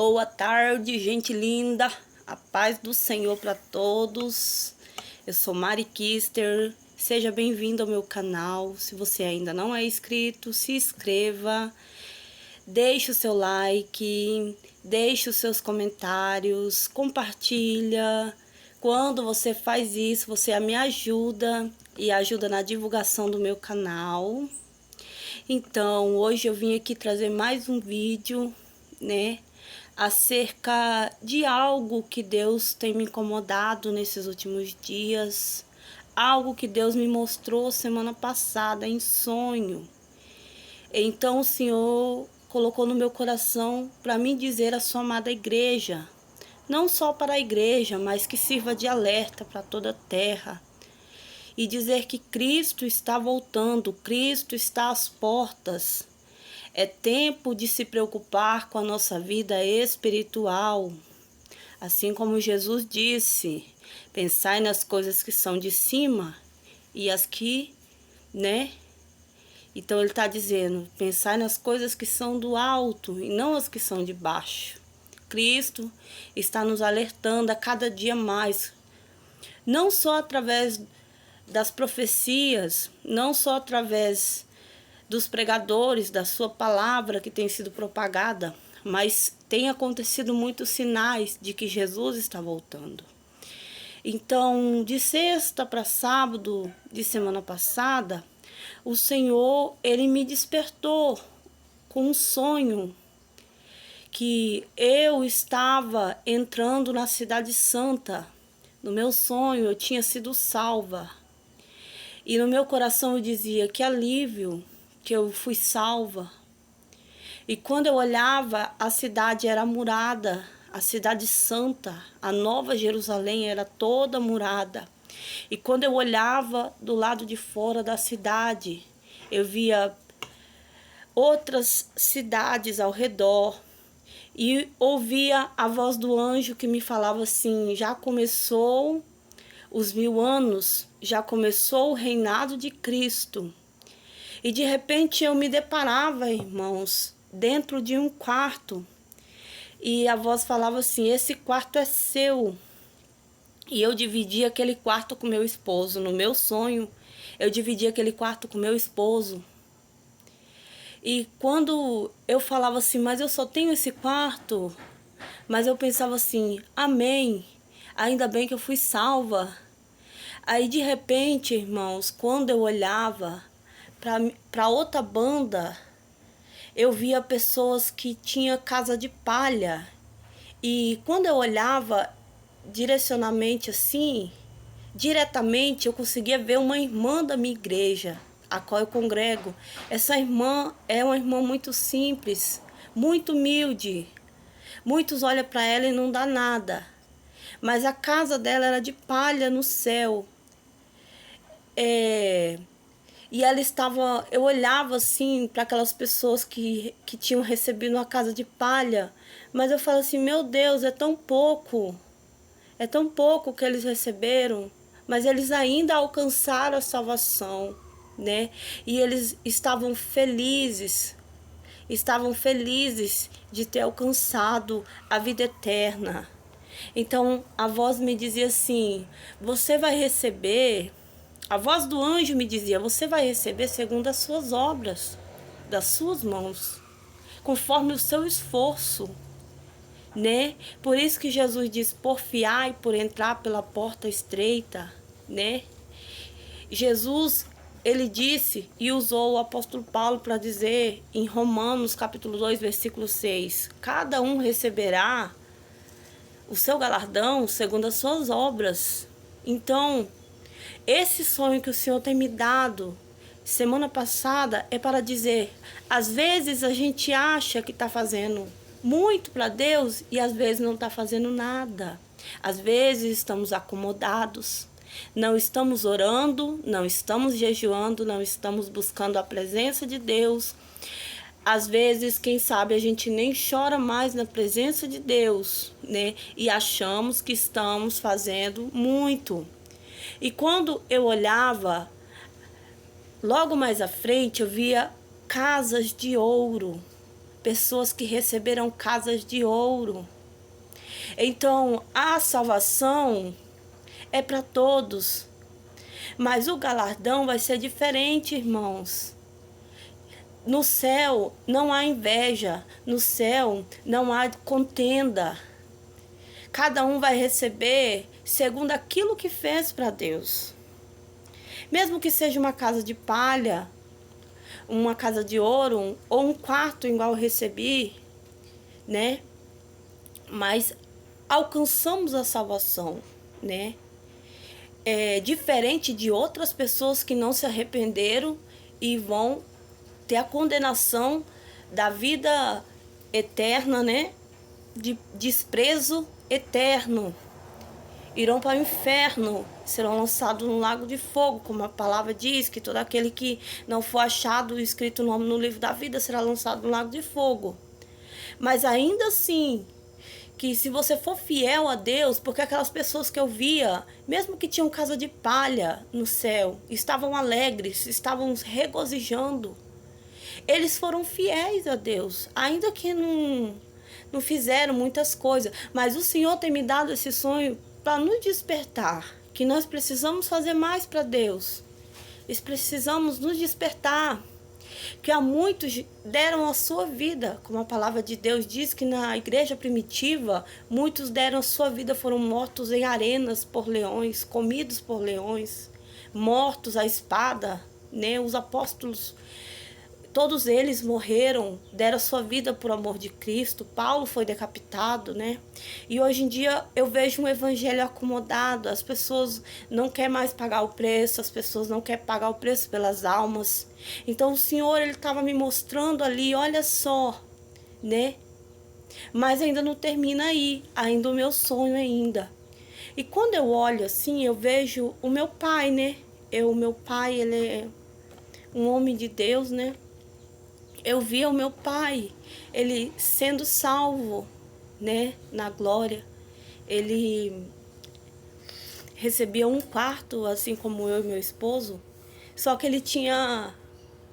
Boa tarde, gente linda. A paz do Senhor para todos. Eu sou Mari Kister. Seja bem-vindo ao meu canal. Se você ainda não é inscrito, se inscreva. Deixe o seu like, deixe os seus comentários, compartilha. Quando você faz isso, você me ajuda e ajuda na divulgação do meu canal. Então, hoje eu vim aqui trazer mais um vídeo, né, acerca de algo que Deus tem me incomodado nesses últimos dias, algo que Deus me mostrou semana passada em sonho. Então o Senhor colocou no meu coração para mim dizer à sua amada igreja, não só para a igreja, mas que sirva de alerta para toda a terra, e dizer que Cristo está voltando, Cristo está às portas. É tempo de se preocupar com a nossa vida espiritual. Assim como Jesus disse, pensai nas coisas que são de cima e as que, né? Então ele está dizendo, pensai nas coisas que são do alto e não as que são de baixo. Cristo está nos alertando a cada dia mais, não só através das profecias, não só através dos pregadores, da sua palavra que tem sido propagada, mas tem acontecido muitos sinais de que Jesus está voltando. Então, de sexta para sábado de semana passada, o Senhor, ele me despertou com um sonho que eu estava entrando na Cidade Santa. No meu sonho, eu tinha sido salva. E no meu coração eu dizia, que alívio que eu fui salva. E quando eu olhava, a cidade era murada, a cidade santa, a Nova Jerusalém era toda murada. E quando eu olhava do lado de fora da cidade, eu via outras cidades ao redor e ouvia a voz do anjo que me falava assim, já começou os 1000 anos, já começou o reinado de Cristo. E de repente eu me deparava, irmãos, dentro de um quarto. E a voz falava assim, esse quarto é seu. E eu dividi aquele quarto com meu esposo. No meu sonho, eu dividi aquele quarto com meu esposo. E quando eu falava assim, mas eu só tenho esse quarto. Mas eu pensava assim, amém, ainda bem que eu fui salva. Aí de repente, irmãos, quando eu olhava para outra banda, eu via pessoas que tinham casa de palha. E quando eu olhava direcionamente assim, diretamente eu conseguia ver uma irmã da minha igreja, a qual eu congrego. Essa irmã é uma irmã muito simples, muito humilde. Muitos olham para ela e não dá nada. Mas a casa dela era de palha no céu. E ela estava, eu olhava assim para aquelas pessoas que tinham recebido uma casa de palha, mas eu falo assim, meu Deus, é tão pouco que eles receberam, mas eles ainda alcançaram a salvação, né? E eles estavam felizes de ter alcançado a vida eterna. Então a voz me dizia assim, você vai receber. A voz do anjo me dizia, você vai receber segundo as suas obras, das suas mãos, conforme o seu esforço, né? Por isso que Jesus diz, porfiai por entrar pela porta estreita, né? Jesus, ele disse e usou o apóstolo Paulo para dizer em Romanos capítulo 2, versículo 6, cada um receberá o seu galardão segundo as suas obras. Então, esse sonho que o Senhor tem me dado semana passada é para dizer, às vezes a gente acha que está fazendo muito para Deus e às vezes não está fazendo nada. Às vezes estamos acomodados, não estamos orando, não estamos jejuando, não estamos buscando a presença de Deus. Às vezes, quem sabe, a gente nem chora mais na presença de Deus, né? E achamos que estamos fazendo muito. E quando eu olhava, logo mais à frente, eu via casas de ouro. pessoas que receberam casas de ouro. Então, a salvação é para todos, mas o galardão vai ser diferente, irmãos. No céu não há inveja, no céu não há contenda. Cada um vai receber segundo aquilo que fez para Deus. Mesmo que seja uma casa de palha, uma casa de ouro ou um quarto igual eu recebi, né? Mas alcançamos a salvação, né? É diferente de outras pessoas que não se arrependeram e vão ter a condenação da vida eterna, né? De desprezo eterno. Irão para o inferno, serão lançados no lago de fogo, como a palavra diz, que todo aquele que não for achado escrito o nome no livro da vida será lançado no lago de fogo. Mas ainda assim, que se você for fiel a Deus, porque aquelas pessoas que eu via, mesmo que tinham casa de palha no céu, estavam alegres, estavam regozijando, eles foram fiéis a Deus, ainda que não fizeram muitas coisas, mas o Senhor tem me dado esse sonho para nos despertar, que nós precisamos fazer mais para Deus. Nós precisamos nos despertar, que há muitos deram a sua vida, como a palavra de Deus diz que na igreja primitiva, muitos deram a sua vida, foram mortos em arenas por leões, comidos por leões, mortos à espada, né? Os apóstolos, todos eles morreram, deram a sua vida por amor de Cristo. Paulo foi decapitado, né? E hoje em dia eu vejo um evangelho acomodado. As pessoas não querem mais pagar o preço, as pessoas não querem pagar o preço pelas almas. Então o Senhor, ele estava me mostrando ali, olha só, né? Mas ainda não termina aí, ainda o meu sonho ainda. E quando eu olho assim, eu vejo o meu pai, né? O meu pai, ele é um homem de Deus, né? Eu via o meu pai, ele sendo salvo, né, na glória. Ele recebia um quarto, assim como eu e meu esposo, só que ele tinha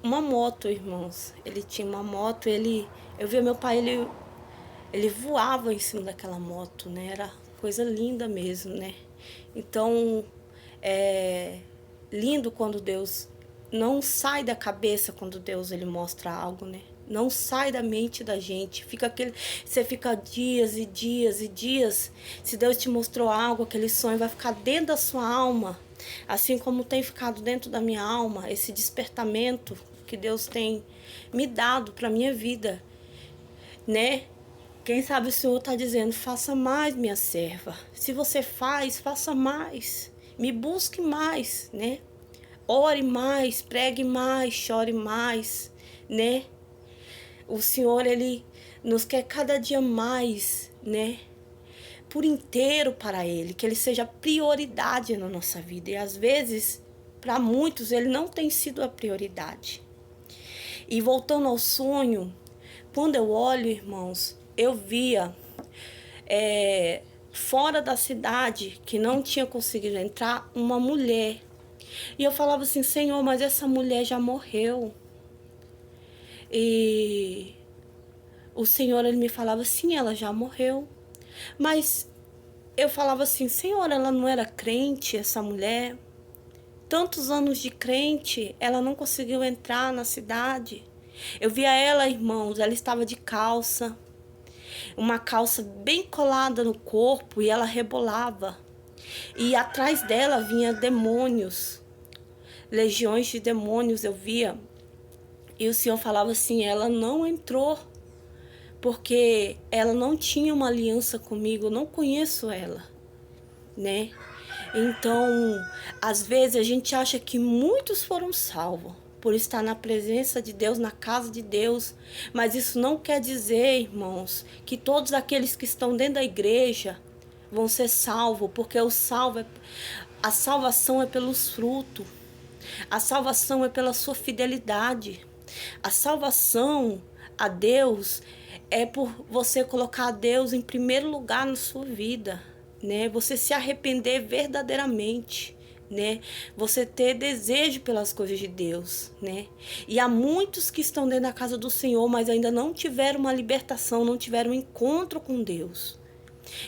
uma moto, irmãos. Ele tinha uma moto, eu via meu pai, ele voava em cima daquela moto, né? Era coisa linda mesmo, né? Então, é lindo quando Deus não sai da cabeça, quando Deus ele mostra algo, né? Não sai da mente da gente. Você fica dias e dias e dias. Se Deus te mostrou algo, aquele sonho vai ficar dentro da sua alma, assim como tem ficado dentro da minha alma, esse despertamento que Deus tem me dado para minha vida, né? Quem sabe o Senhor está dizendo, faça mais, minha serva. Se você faz, faça mais. Me busque mais, né? Ore mais, pregue mais, chore mais, né? O Senhor, ele nos quer cada dia mais, né? Por inteiro para Ele, que Ele seja prioridade na nossa vida. E às vezes, para muitos, Ele não tem sido a prioridade. E voltando ao sonho, quando eu olho, irmãos, eu via fora da cidade, que não tinha conseguido entrar, uma mulher. E eu falava assim, Senhor, mas essa mulher já morreu. E o Senhor, ele me falava, sim, ela já morreu. Mas eu falava assim, Senhor, ela não era crente, essa mulher? Tantos anos de crente, ela não conseguiu entrar na cidade. Eu via ela, irmãos, ela estava de calça, uma calça bem colada no corpo, e ela rebolava. E atrás dela vinha demônios, legiões de demônios eu via. E o Senhor falava assim, ela não entrou, porque ela não tinha uma aliança comigo, eu não conheço ela, né? Então, às vezes a gente acha que muitos foram salvos por estar na presença de Deus, na casa de Deus, mas isso não quer dizer, irmãos, que todos aqueles que estão dentro da igreja vão ser salvos, porque a salvação é pelos frutos, a salvação é pela sua fidelidade, a salvação a Deus é por você colocar a Deus em primeiro lugar na sua vida, né? Você se arrepender verdadeiramente, né? Você ter desejo pelas coisas de Deus, né? E há muitos que estão dentro da casa do Senhor, mas ainda não tiveram uma libertação, não tiveram um encontro com Deus.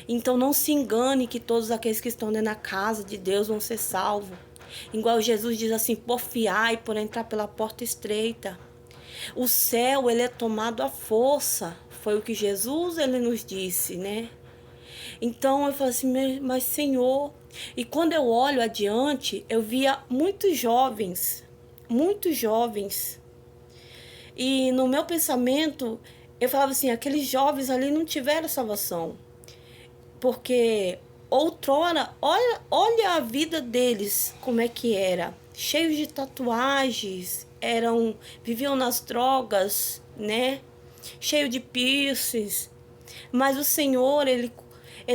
Então não se engane que todos aqueles que estão dentro da casa de Deus vão ser salvos. Igual Jesus diz assim, porfiai por entrar pela porta estreita. O céu, ele é tomado à força. Foi o que Jesus, ele nos disse, né? Então eu falo assim, mas Senhor... E quando eu olho adiante, eu via muitos jovens. E no meu pensamento, eu falava assim, aqueles jovens ali não tiveram salvação. Porque outrora, olha a vida deles, como é que era. Cheios de tatuagens, viviam nas drogas, né? Cheio de piercings. Mas o Senhor, ele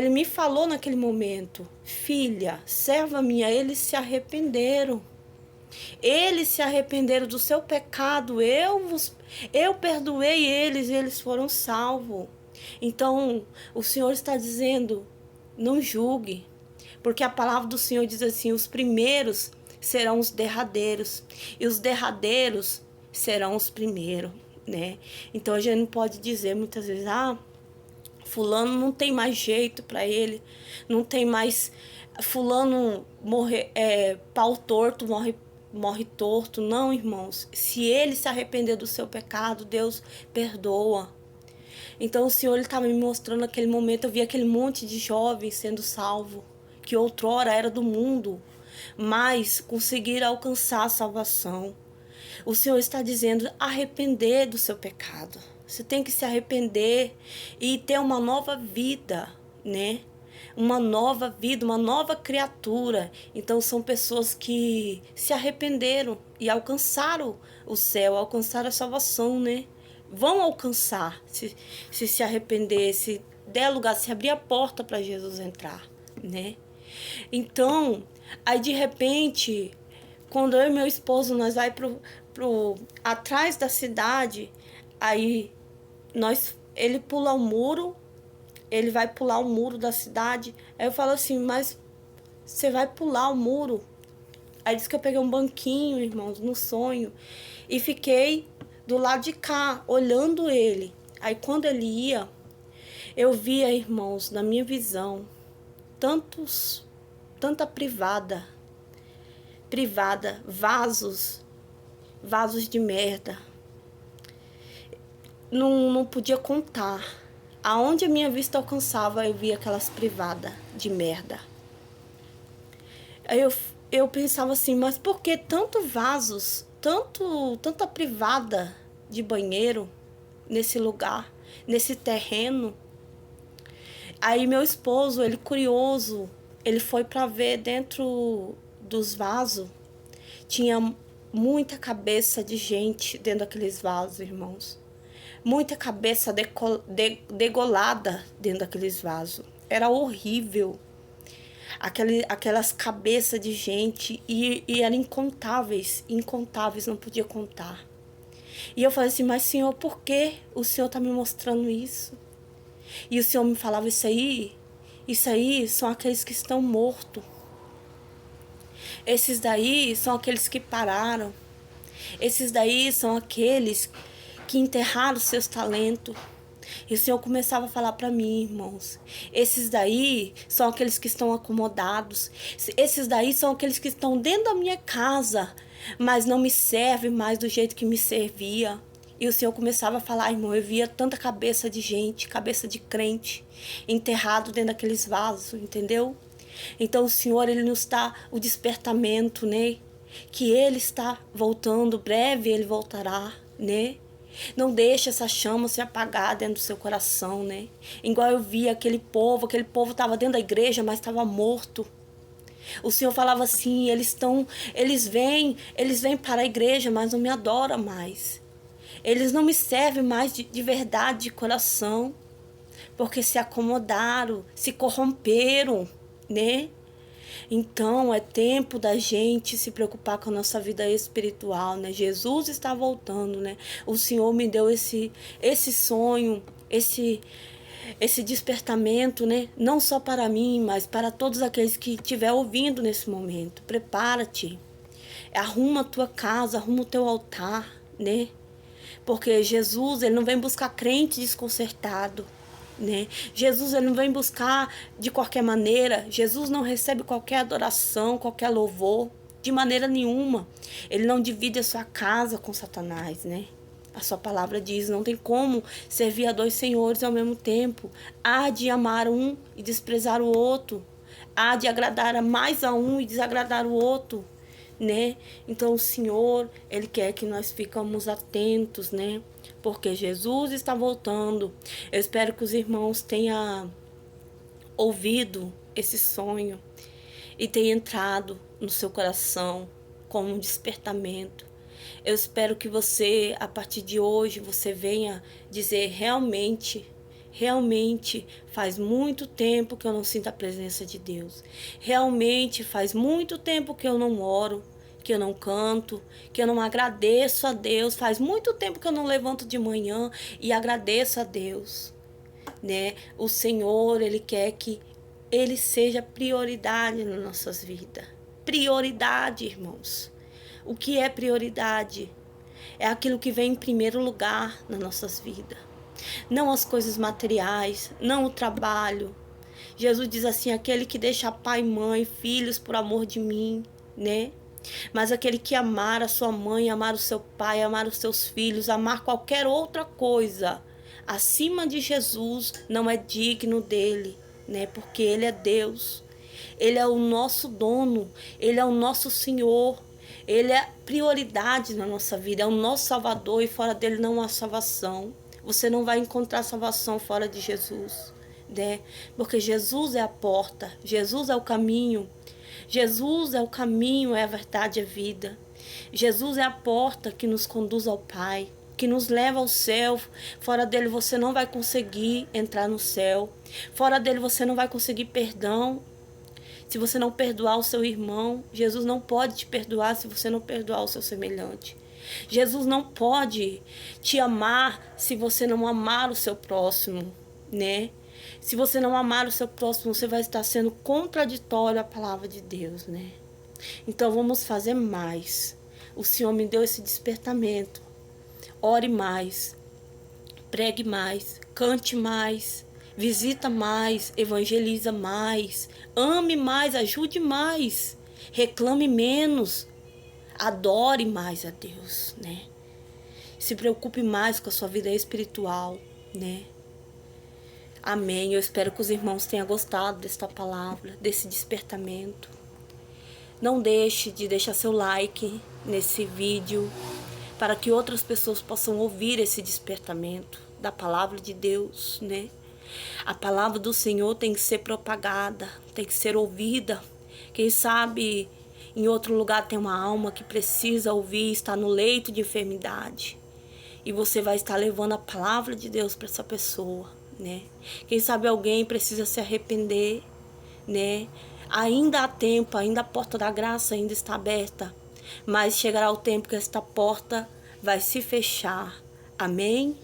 me falou naquele momento, filha, serva minha, eles se arrependeram. Eles se arrependeram do seu pecado, eu perdoei eles e eles foram salvos. Então, o Senhor está dizendo, não julgue, porque a palavra do Senhor diz assim, os primeiros serão os derradeiros, e os derradeiros serão os primeiros, né? Então, a gente não pode dizer muitas vezes, fulano não tem mais jeito para ele, não tem mais, fulano pau torto, morre torto. Não, irmãos, se ele se arrepender do seu pecado, Deus perdoa. Então o Senhor estava me mostrando naquele momento, eu vi aquele monte de jovens sendo salvo, que outrora era do mundo, mas conseguiram alcançar a salvação. O Senhor está dizendo, arrepender do seu pecado. Você tem que se arrepender e ter uma nova vida, né? Uma nova vida, uma nova criatura. Então são pessoas que se arrependeram e alcançaram o céu, alcançaram a salvação, né? Vão alcançar se arrepender, se der lugar, se abrir a porta para Jesus entrar, né? Então, aí de repente, quando eu e meu esposo nós vai atrás da cidade, aí ele pula o muro, ele vai pular o muro da cidade. Aí eu falo assim, mas você vai pular o muro? Aí diz que eu peguei um banquinho, irmãos, no sonho, e fiquei do lado de cá, olhando ele. Aí quando ele ia, eu via, irmãos, na minha visão, tanta privada, vasos de merda. Não podia contar. Aonde a minha vista alcançava, eu via aquelas privadas de merda. Aí eu pensava assim, mas por que tanto vasos, tanta privada de banheiro nesse lugar, nesse terreno? Aí meu esposo, ele curioso, ele foi para ver dentro dos vasos. Tinha muita cabeça de gente dentro daqueles vasos, irmãos. Muita cabeça degolada dentro daqueles vasos. Era horrível. Aquelas cabeças de gente. E eram incontáveis, não podia contar. E eu falei assim, mas Senhor, por que o Senhor está me mostrando isso? E o Senhor me falava, isso aí são aqueles que estão mortos. Esses daí são aqueles que pararam. Esses daí são aqueles que enterraram seus talentos. E o Senhor começava a falar para mim, irmãos, esses daí são aqueles que estão acomodados. Esses daí são aqueles que estão dentro da minha casa, mas não me servem mais do jeito que me servia. E o Senhor começava a falar, irmão, eu via tanta cabeça de gente, cabeça de crente, enterrado dentro daqueles vasos, entendeu? Então o Senhor, ele nos dá o despertamento, né? Que ele está voltando, breve ele voltará, né? Não deixe essa chama se apagar dentro do seu coração, né? Igual eu via aquele povo estava dentro da igreja, mas estava morto. O Senhor falava assim, eles vêm para a igreja, mas não me adoram mais. Eles não me servem mais de verdade, de coração, porque se acomodaram, se corromperam, né? Então é tempo da gente se preocupar com a nossa vida espiritual, né? Jesus está voltando, né? O Senhor me deu esse sonho, esse despertamento, né? Não só para mim, mas para todos aqueles que estiver ouvindo nesse momento. Prepara-te. Arruma a tua casa, arruma o teu altar, né? Porque Jesus, ele não vem buscar crente desconcertado, né? Jesus, ele não vem buscar de qualquer maneira. Jesus não recebe qualquer adoração, qualquer louvor, de maneira nenhuma. Ele não divide a sua casa com Satanás, né? A sua palavra diz, não tem como servir a dois senhores ao mesmo tempo. Há de amar um e desprezar o outro. Há de agradar mais a um e desagradar o outro, né? Então o Senhor, ele quer que nós ficamos atentos, né? Porque Jesus está voltando. Eu espero que os irmãos tenham ouvido esse sonho e tenha entrado no seu coração como um despertamento. Eu espero que você, a partir de hoje, você venha dizer realmente faz muito tempo que eu não sinto a presença de Deus. Realmente faz muito tempo que eu não oro, que eu não canto, que eu não agradeço a Deus. Faz muito tempo que eu não levanto de manhã e agradeço a Deus, né? O Senhor, ele quer que ele seja prioridade nas nossas vidas. Prioridade, irmãos. O que é prioridade? É aquilo que vem em primeiro lugar nas nossas vidas. Não as coisas materiais, não o trabalho. Jesus diz assim, aquele que deixa pai, mãe, filhos por amor de mim, né? Mas aquele que amar a sua mãe, amar o seu pai, amar os seus filhos, amar qualquer outra coisa acima de Jesus, não é digno dele, né? Porque ele é Deus. Ele é o nosso dono, ele é o nosso Senhor. Ele é prioridade na nossa vida, é o nosso Salvador e fora dele não há salvação. Você não vai encontrar salvação fora de Jesus, né? Porque Jesus é a porta, Jesus é o caminho. Jesus é o caminho, é a verdade, é a vida. Jesus é a porta que nos conduz ao Pai, que nos leva ao céu. Fora dele você não vai conseguir entrar no céu. Fora dele você não vai conseguir perdão. Se você não perdoar o seu irmão, Jesus não pode te perdoar se você não perdoar o seu semelhante. Jesus não pode te amar se você não amar o seu próximo, né? Se você não amar o seu próximo, você vai estar sendo contraditório à palavra de Deus, né? Então vamos fazer mais. O Senhor me deu esse despertamento. Ore mais, pregue mais, cante mais, visita mais, evangeliza mais, ame mais, ajude mais, reclame menos, adore mais a Deus, né? Se preocupe mais com a sua vida espiritual, né? Amém. Eu espero que os irmãos tenham gostado desta palavra, desse despertamento. Não deixe de deixar seu like nesse vídeo para que outras pessoas possam ouvir esse despertamento da palavra de Deus, né? A palavra do Senhor tem que ser propagada, tem que ser ouvida. Quem sabe em outro lugar tem uma alma que precisa ouvir, está no leito de enfermidade. E você vai estar levando a palavra de Deus para essa pessoa, né? Quem sabe alguém precisa se arrepender, né? Ainda há tempo, ainda a porta da graça ainda está aberta. Mas chegará o tempo que esta porta vai se fechar. Amém?